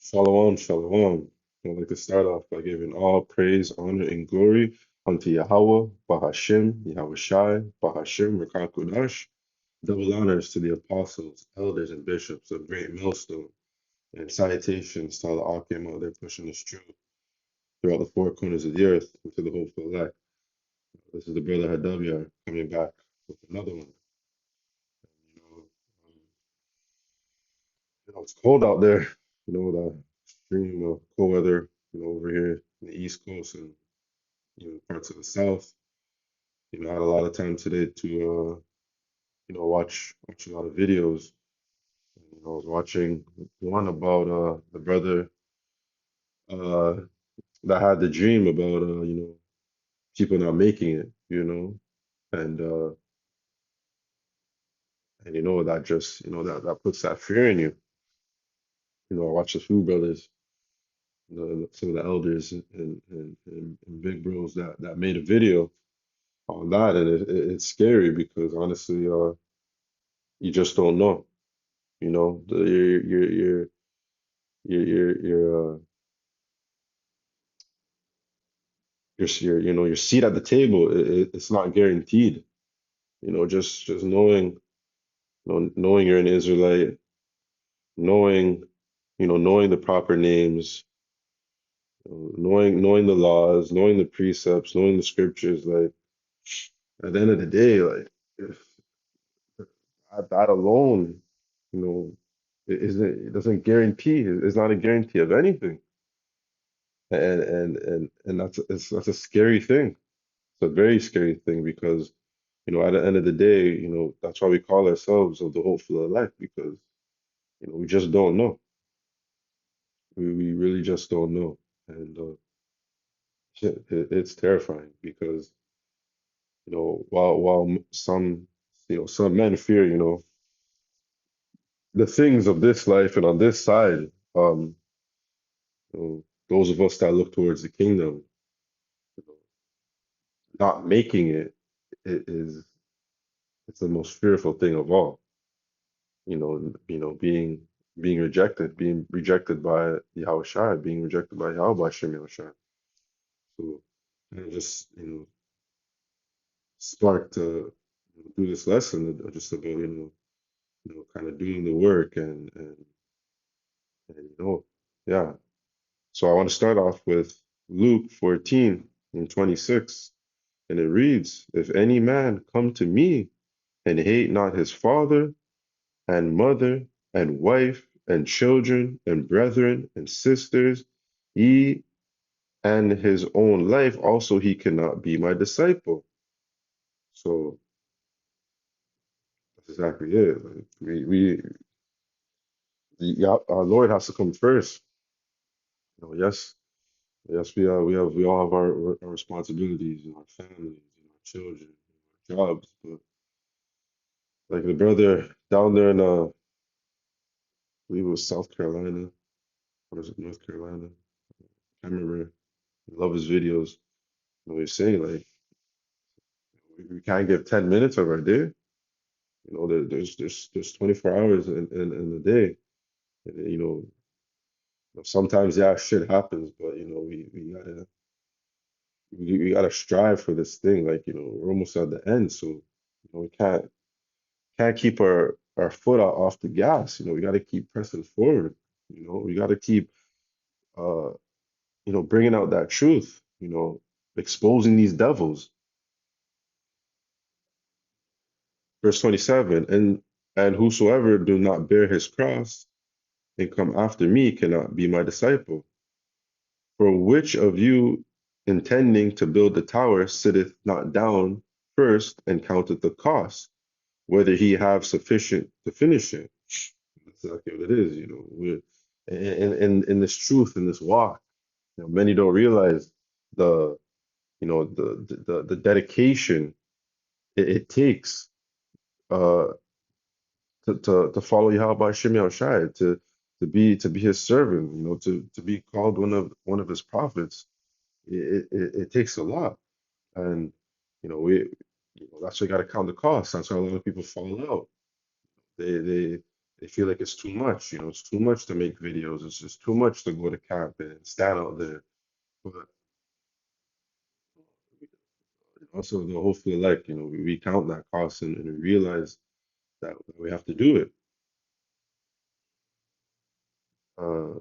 Shalom, shalom. I'd like to start off by giving all praise, honor, and glory unto Yahweh, Bahashim, Yahweh Shai, Bahashim, Rakah Kudash. Double honors to the apostles, elders, and bishops of Great Millstone, and salutations to all the Akim out there pushing us through throughout the four corners of the earth into the hopeful elect. This is the brother Hadavyar coming back with another one. You know, it's cold out there. The extreme cold weather. Over here in the East Coast and parts of the South. I had a lot of time today to watch a lot of videos. I was watching one about the brother uh that had the dream about people not making it, and that just that puts that fear in you. I watched a few brothers, some of the elders and big bros that made a video on that, and it's scary because honestly, you just don't know. Your your seat at the table, it's not guaranteed. Just knowing you're an Israelite, knowing knowing the proper names, knowing the laws, knowing the precepts, knowing the scriptures. Like at the end of the day, like if that alone, you know, it doesn't guarantee. It's not a guarantee of anything, and that's a scary thing. It's a very scary thing because, at the end of the day, that's why we call ourselves of the hopeful elect because, we just don't know. We really just don't know. And shit, it's terrifying because, while some men fear, the things of this life and on this side, those of us that look towards the kingdom, you know, not making it is it's the most fearful thing of all. Being rejected by Yahweh Shai, being rejected by Yahweh Shem Yahushai. So and it just sparked to do this lesson just about kind of doing the work and yeah. So I want to start off with Luke 14 and 26, and it reads, "If any man come to me and hate not his father and mother and wife and children and brethren and sisters, ye and his own life also he cannot be my disciple." So that's exactly it. Like our Lord has to come first. Yes, yes, we all have our responsibilities and our families and our children, and our jobs. But like the brother down there in I believe it was South Carolina, or was it North Carolina? I remember. I love his videos. He's saying like we can't give 10 minutes of our day. There's 24 hours in the day. And, sometimes yeah, shit happens, but we gotta strive for this thing. Like, we're almost at the end, so we can't keep our foot off the gas. We gotta keep pressing forward. We gotta keep uh bringing out that truth. Exposing these devils. Verse 27, and whosoever do not bear his cross and come after me cannot be my disciple. For which of you, intending to build the tower, sitteth not down first and counteth the cost, whether he have sufficient to finish it? That's exactly what it is. We're in this truth, in this walk. Many don't realize the the dedication it takes uh to follow Yahweh Shem Shai, to be his servant, to be called one of his prophets. It takes a lot, and we that's why you got to count the cost. That's why a lot of people fall out. They They feel like it's too much, it's too much to make videos. It's just too much to go to camp and stand out there. But also, hopefully, like, we count that cost and we realize that we have to do it. Uh,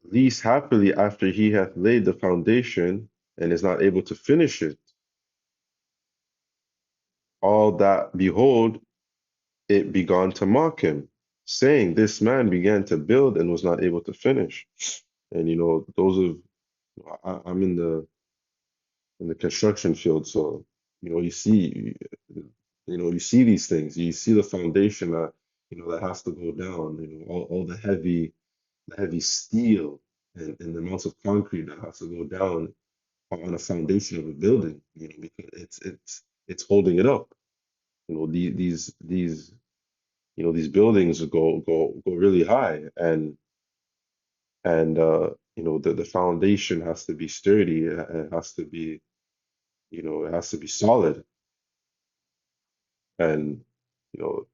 Least happily after he hath laid the foundation and is not able to finish it, all that behold it began to mock him, saying, This man began to build and was not able to finish. And those of I'm in the construction field, so you see, you see these things. You see the foundation that that has to go down. All the heavy steel and the amounts of concrete that has to go down on a foundation of a building. Because it's holding it up. These buildings go really high, and the foundation has to be sturdy. It has to be it has to be solid, and you know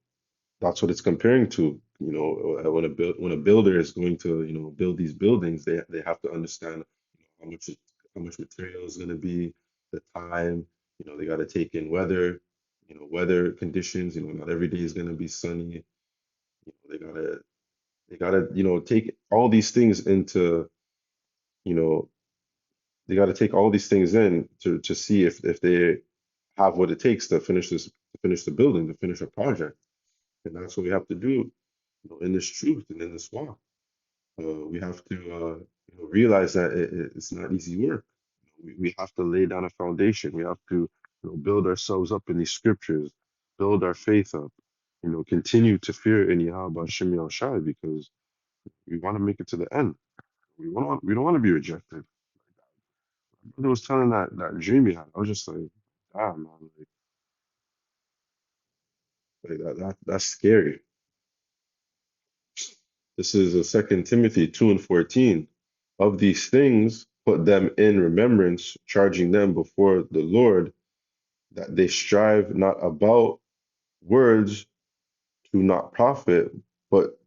that's what it's comparing to. When a builder is going to build these buildings, they have to understand how much how much material is going to be, the time. They got to take in weather conditions. Not every day is going to be sunny. They gotta take all these things into you know they got to take all these things in to see if they have what it takes to finish the building, to finish a project. And that's what we have to do, in this truth and in this walk. We have to realize that it's not easy work. We have to lay down a foundation. We have to build ourselves up in these scriptures, build our faith up, continue to fear in Yahweh Shem Shai, because we want to make it to the end. We don't want to be rejected. My brother was telling that dream he had. I was just like, damn man, like that's scary. This is a Second Timothy 2:14. Of these things, put them in remembrance, charging them before the Lord that they strive not about words to not profit, but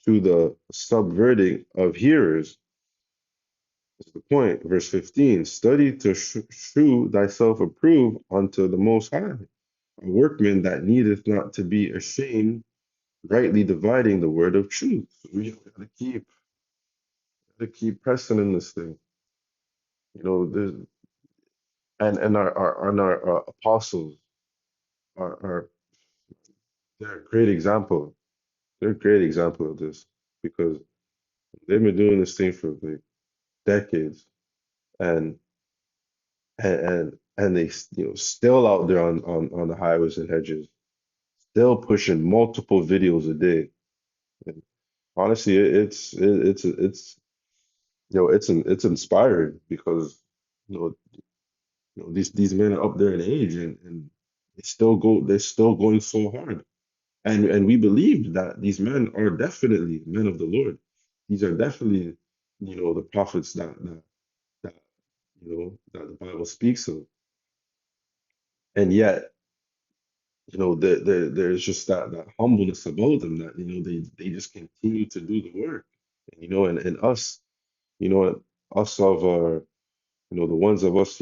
to the subverting of hearers. That's the point. Verse 15. Study to shew thyself approved unto the Most High, a workman that needeth not to be ashamed, rightly dividing the word of truth. So we gotta keep pressing in this thing. There's and our apostles are they're a great example. They're a great example of this because they've been doing this thing for like decades, and and they still out there on the highways and hedges, still pushing multiple videos a day. And honestly, it's it's inspiring because you know these men are up there in age, and they're still going so hard. And we believe that these men are definitely men of the Lord. These are definitely, the prophets that that the Bible speaks of. And yet, there's just that humbleness about them that they just continue to do the work. And and us, you know, us of our, the ones of us,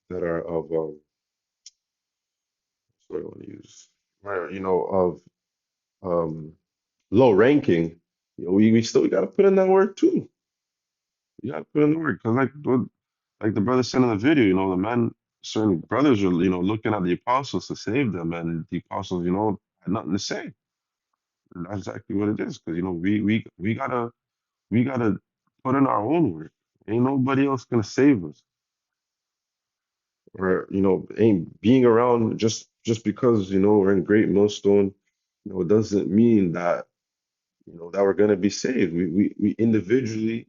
that are of what do I want to use, right, of low ranking, we still got to put in that work too. You got to put in the work because like the brother said in the video, the men, certain brothers are looking at the apostles to save them, and the apostles had nothing to say. And that's exactly what it is because we gotta put in our own work. Ain't nobody else gonna save us, or ain't being around just because we're in Great Millstone. It doesn't mean that that we're gonna be saved. We individually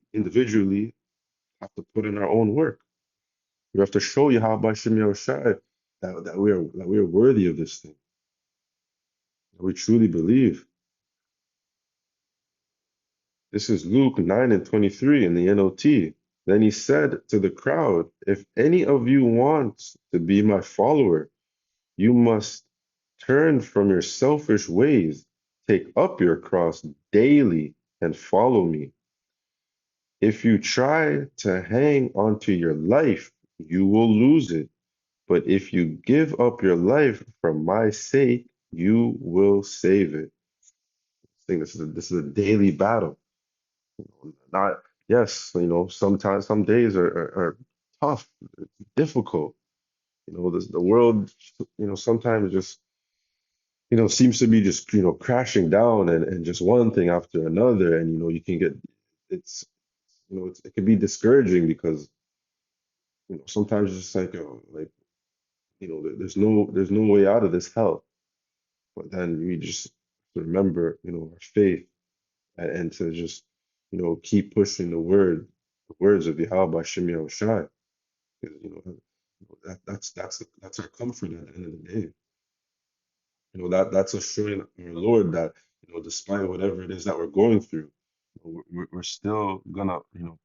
have to put in our own work. We have to show you how by Shemi Shai that we are worthy of this thing. That we truly believe. This is Luke 9:23 in the NOT. Then he said to the crowd, If any of you wants to be my follower, you must turn from your selfish ways, take up your cross daily and follow me. If you try to hang on to your life, you will lose it. But if you give up your life for my sake, you will save it. I think this is a daily battle. Not yes, sometimes some days are tough, it's difficult. The world, sometimes just seems to be just crashing down and just one thing after another, and you can get it's it can be discouraging because sometimes it's just like there's no way out of this hell. But then we just remember our faith and to just keep pushing the words of Yahweh Hashem Yahushai. Because that's our comfort at the end of the day. That's assuring our Lord that despite whatever it is that we're going through, we're still gonna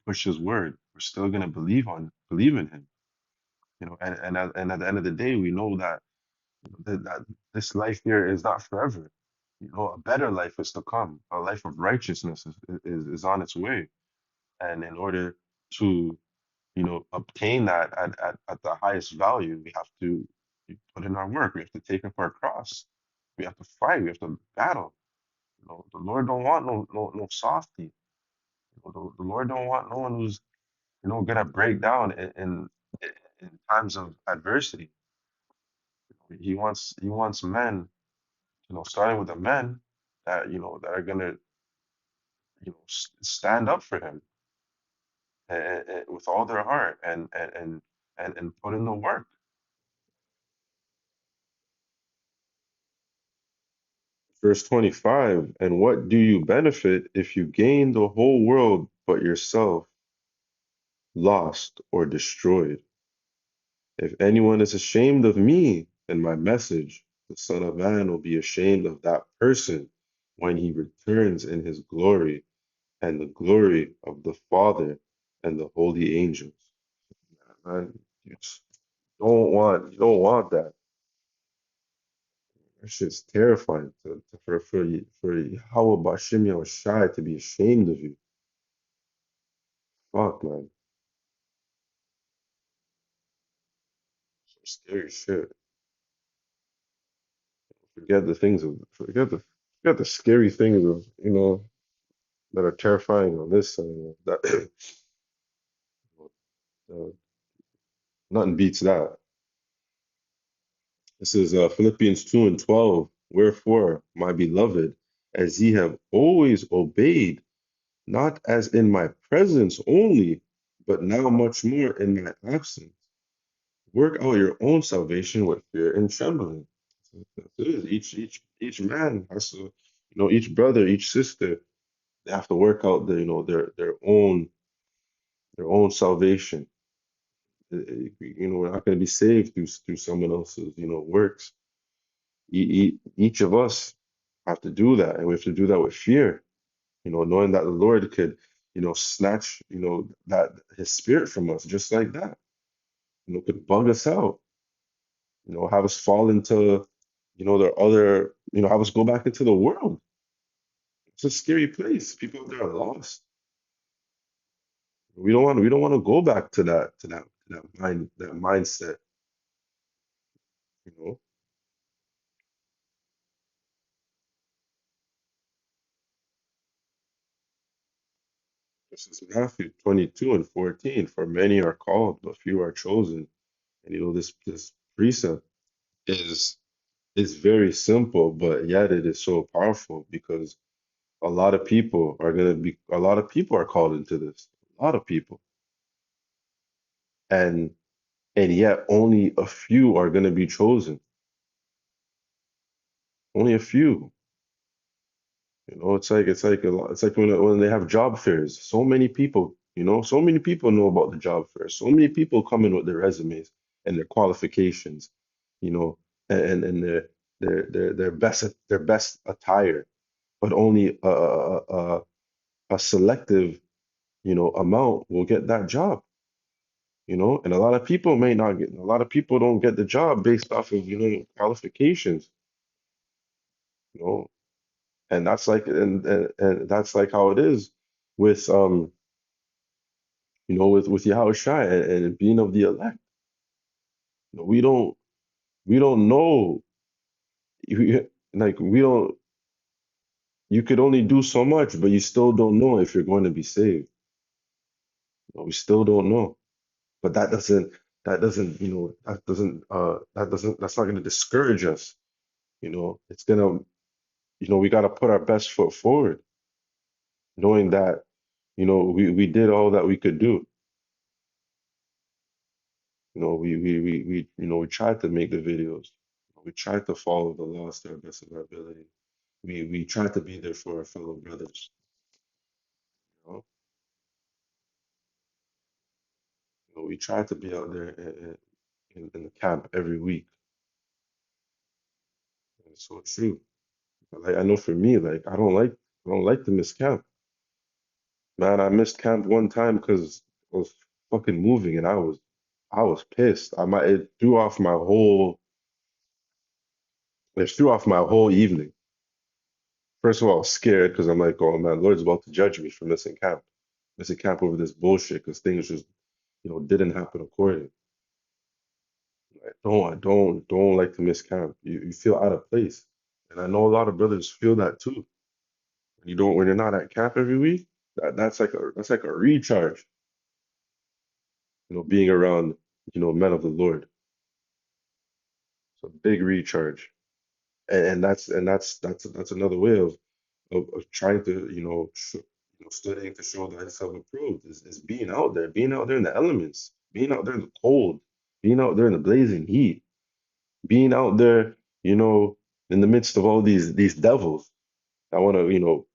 push His word. We're still gonna believe in Him. And at the end of the day, we know that this life here is not forever. A better life is to come. A life of righteousness is on its way. And in order to obtain that at the highest value, we have to put in our work. We have to take up our cross. We have to fight. We have to battle. The Lord don't want no softy. The Lord don't want no one who's gonna break down in times of adversity. He wants men, starting with the men that that are gonna stand up for him with all their heart and put in the work. Verse 25, and what do you benefit if you gain the whole world but yourself lost or destroyed? If anyone is ashamed of me and my message, the Son of Man will be ashamed of that person when he returns in his glory and the glory of the Father and the holy angels. Man, you don't want that. That shit's terrifying for Yahweh Bashim Yahushai to be ashamed of you. Fuck, man. Some scary shit. Forget the scary things of that are terrifying on this side. That uh, nothing beats that. This is Philippians 2 and 12. Wherefore, my beloved, as ye have always obeyed, not as in my presence only, but now much more in my absence, work out your own salvation with fear and trembling. That's it. Each man has to, each brother, each sister, they have to work out their own salvation. We're not going to be saved through someone else's works. Each of us have to do that, and we have to do that with fear. Knowing that the Lord could snatch that His Spirit from us just like that. Could bug us out. Have us fall into the other. Have us go back into the world. It's a scary place. People out there are lost. We don't want to go back to that mindset. You know, this is Matthew 22 and 14. For many are called, but few are chosen. And this precept is very simple, but yet it is so powerful because a lot of people are called into this. A lot of people. And yet only a few are gonna be chosen. Only a few. It's like a lot. It's like when they have job fairs. So many people know about the job fair. So many people come in with their resumes and their qualifications, you know, and their best attire, but only a selective, amount will get that job, and a lot of people may not get. A lot of people don't get the job based off of qualifications, you know. And that's like and that's like how it is with with Yahushua and being of the elect. We don't know. Like we don't you could only do so much, but you still don't know if you're going to be saved. We still don't know. But that's not gonna discourage us. It's gonna, we gotta put our best foot forward, knowing that, we did all that we could do. We tried to make the videos. We tried to follow the laws to the best of our ability. We tried to be there for our fellow brothers. You know, we tried to be out there in the camp every week. And it's so true. Like I know for me, like I don't like to miss camp. Man, I missed camp one time because I was fucking moving and I was pissed. It threw off my whole evening. First of all, I was scared because I'm like, oh man, Lord's about to judge me for missing camp over this bullshit because things just, didn't happen according. I don't like to miss camp. You feel out of place. And I know a lot of brothers feel that too. When you're not at camp every week, that's like a recharge, being around, men of the Lord. It's a big recharge. And that's another way of trying to, studying to show thyself approved is being out there in the elements, being out there in the cold, being out there in the blazing heat, being out there, you know, in the midst of all these devils that want to,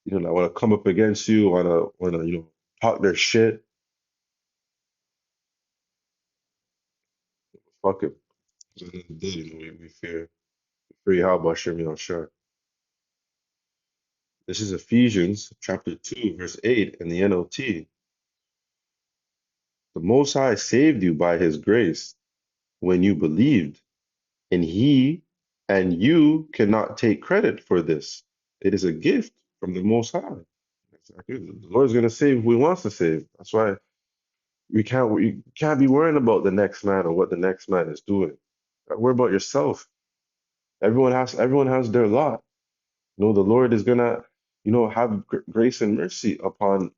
that want to come up against you, want to, talk their shit. Fuck it. At the end of the day, we fear Yahweh Shem Yahshua. This is Ephesians chapter 2, verse 8 in the NLT. The Most High saved you by his grace when you believed, and you cannot take credit for this. It is a gift from the Most High. Exactly. The Lord's gonna save who he wants to save. That's why we can't be worrying about the next man or what the next man is doing. Worry about yourself. Everyone has their lot. The Lord is gonna, have grace and mercy upon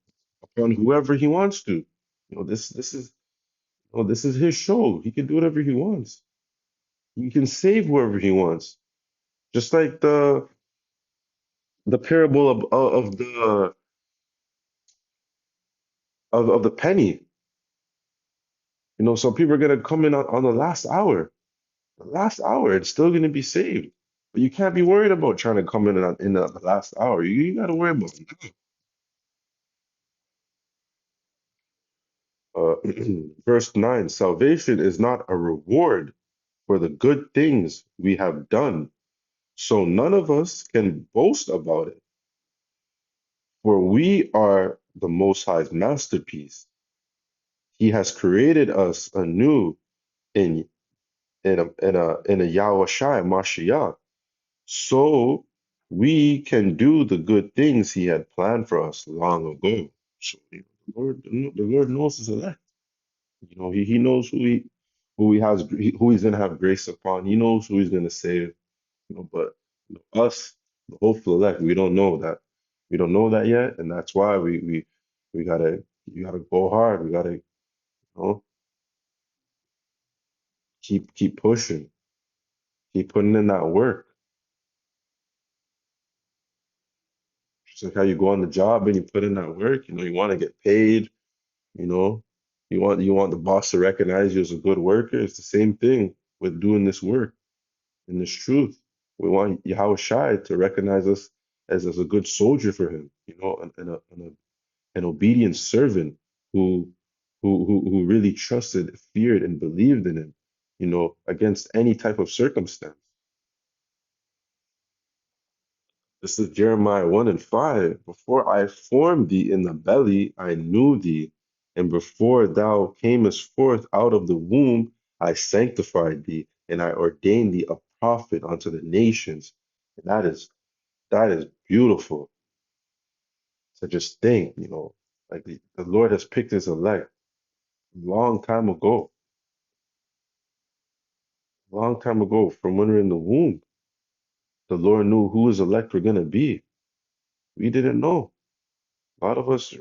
whoever he wants to. This is his show. He can do whatever he wants. He can save whoever he wants. Just like the parable of the penny. Some people are gonna come in on the last hour. The last hour, it's still gonna be saved. But you can't be worried about trying to come in the last hour. You gotta worry about verse 9. Salvation is not a reward for the good things we have done, so none of us can boast about it. For we are the Most High's masterpiece. He has created us anew in in a Yahushua Mashiach, so we can do the good things He had planned for us long ago. So the Lord knows His elect. He knows who He's gonna have grace upon. He knows who He's gonna save. But us, the hopeful elect, we don't know that. We don't know that yet, and that's why we gotta you gotta go hard. We gotta know keep pushing, keep putting in that work. Just like how you go on the job and you put in that work. You want to get paid. You know, you want the boss to recognize you as a good worker. It's the same thing with doing this work and this truth. We want Yahweh Shai to recognize us as a good soldier for him. An obedient servant who who really trusted, feared, and believed in him. Against any type of circumstance. This is Jeremiah 1 and 5. Before I formed thee in the belly, I knew thee. And before thou camest forth out of the womb, I sanctified thee, and I ordained thee a prophet unto the nations. And that is That is beautiful to just think, like the Lord has picked his elect long time ago, long time ago, from when we we're in the womb. The Lord knew who his elect were gonna be. We didn't know. A lot of us,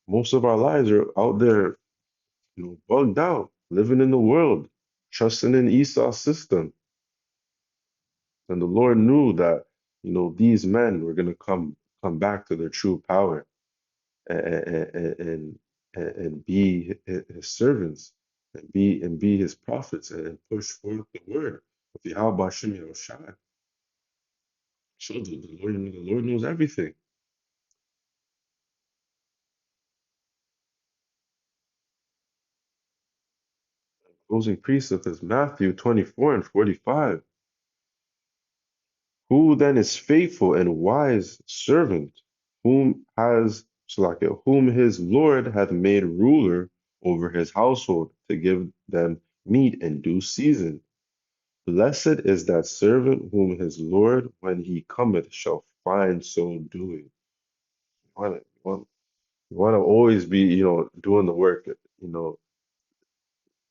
most of our lives are out there, bugged out, living in the world, trusting in Esau's system. And the Lord knew that, these men were gonna come back to their true power and be his servants and be his prophets and push forth the word of Yahweh Shem Yahushua. So the Lord knows everything. Closing precept is Matthew 24 and 45. Who then is faithful and wise servant, whom his Lord hath made ruler over his household to give them meat in due season? Blessed is that servant whom his Lord, when he cometh, shall find so doing. You want to always be, doing the work.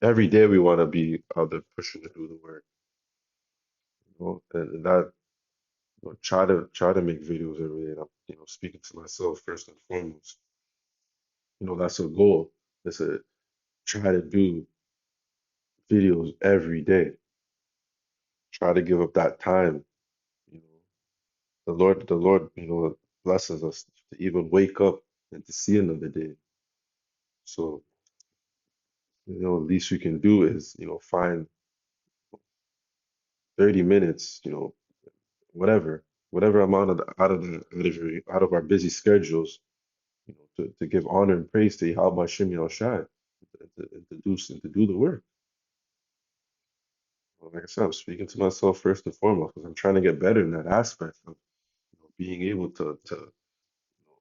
Every day we want to be out there pushing to do the work. And that try to make videos every day. And I'm, speaking to myself first and foremost. That's a goal. It's a try to do videos every day. Try to give up that time. You know, the Lord, blesses us to even wake up and to see another day. So, least we can do is, find 30 minutes, whatever amount of out of our busy schedules, to give honor and praise to Yahweh Shem Yahushai and to do the work. Well, like I said, I'm speaking to myself first and foremost because I'm trying to get better in that aspect of being able to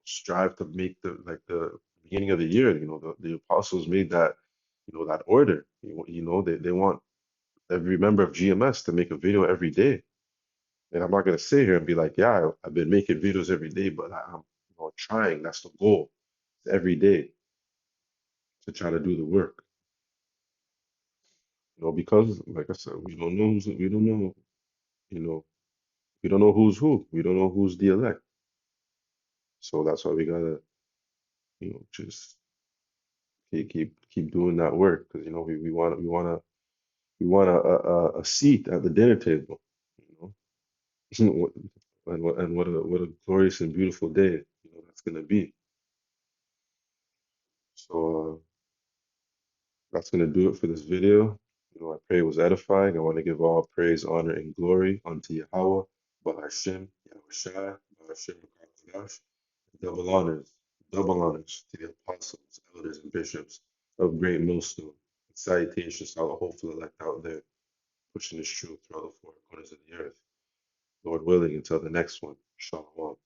strive to make the beginning of the year. The apostles made that order. They want every member of GMS to make a video every day. And I'm not gonna sit here and be like, yeah, I've been making videos every day, but I'm trying. That's the goal. Every day to try to do the work. Because like I said, you know, we don't know who's who. We don't know who's the elect. So that's why we gotta, just keep doing that work because we want a seat at the dinner table. You know, and what a glorious and beautiful day, that's gonna be. So that's gonna do it for this video. I pray it was edifying. I want to give all praise, honor, and glory unto Yahweh, Bahashem, Yahushai, Bahashem, Rakakadash. Double honors, double honors to the apostles, elders, and bishops of Great Millstone. Salutations to all the hopeful elect out there, pushing this truth throughout the four corners of the earth. Lord willing, until the next one. Shalom.